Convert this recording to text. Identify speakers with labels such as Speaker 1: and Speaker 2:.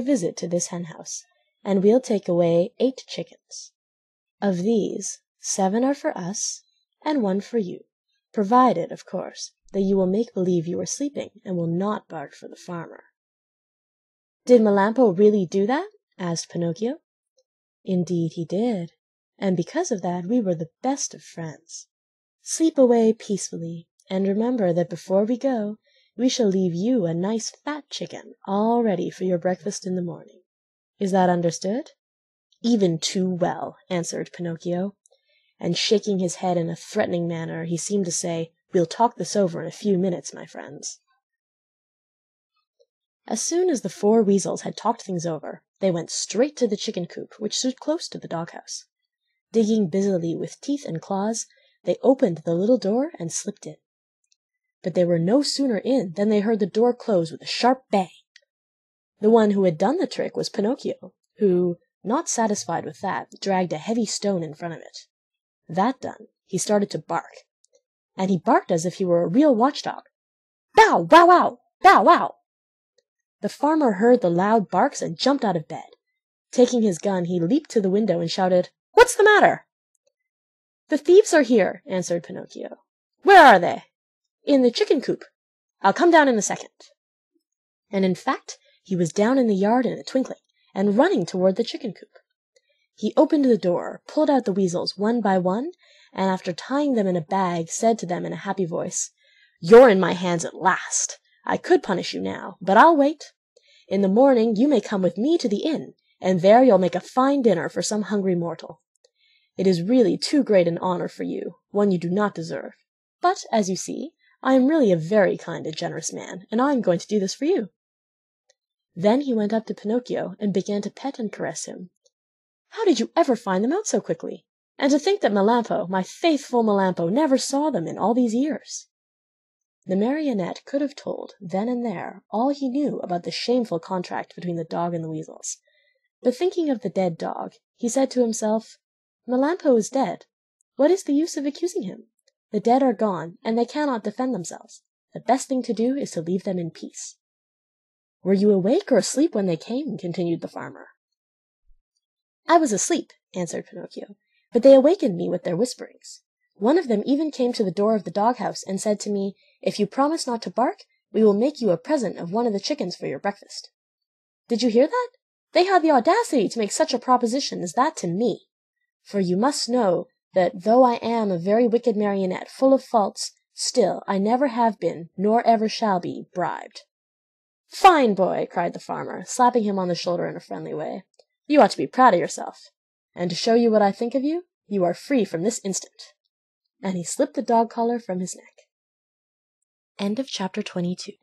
Speaker 1: visit to this hen-house, and we'll take away 8 chickens. Of these, 7 are for us, and 1 for you, provided, of course, that you will make believe you are sleeping, and will not bark for the farmer." "Did Melampo really do that?" asked Pinocchio. "Indeed he did, and because of that we were the best of friends. Sleep away peacefully, and remember that before we go, we shall leave you a nice fat chicken all ready for your breakfast in the morning. Is that understood?" "Even too well," answered Pinocchio, and shaking his head in a threatening manner, he seemed to say, "We'll talk this over in a few minutes, my friends." As soon as the 4 weasels had talked things over, they went straight to the chicken coop, which stood close to the doghouse. Digging busily with teeth and claws, they opened the little door and slipped in. But they were no sooner in than they heard the door close with a sharp bang. The one who had done the trick was Pinocchio, who, not satisfied with that, dragged a heavy stone in front of it. That done, he started to bark, and he barked as if he were a real watchdog. "Bow, wow, wow! Bow, wow!" The farmer heard the loud barks and jumped out of bed. Taking his gun, he leaped to the window and shouted, "What's the matter?" "The thieves are here," answered Pinocchio. "Where are they?" "In the chicken coop." "I'll come down in a second." And in fact, he was down in the yard in a twinkling, and running toward the chicken coop. He opened the door, pulled out the weasels one by one, and after tying them in a bag, said to them in a happy voice, "You're in my hands at last. I could punish you now, but I'll wait. In the morning you may come with me to the inn, and there you'll make a fine dinner for some hungry mortal. It is really too great an honor for you, one you do not deserve. But, as you see, I am really a very kind and generous man, and I am going to do this for you." Then he went up to Pinocchio and began to pet and caress him. "How did you ever find them out so quickly? And to think that Melampo, my faithful Melampo, never saw them in all these years." The Marionette could have told, then and there, all he knew about the shameful contract between the dog and the weasels. But thinking of the dead dog, he said to himself, "Melampo is dead. What is the use of accusing him? The dead are gone, and they cannot defend themselves. The best thing to do is to leave them in peace." "Were you awake or asleep when they came?" continued the farmer. "I was asleep," answered Pinocchio, "but they awakened me with their whisperings. One of them even came to the door of the doghouse and said to me, 'If you promise not to bark, we will make you a present of one of the chickens for your breakfast.' Did you hear that? They had the audacity to make such a proposition as that to me. For you must know that though I am a very wicked Marionette, full of faults, still I never have been, nor ever shall be, bribed." "Fine boy!" cried the farmer, slapping him on the shoulder in a friendly way. "You ought to be proud of yourself. And to show you what I think of you, you are free from this instant." And he slipped the dog collar from his neck. End of chapter 22.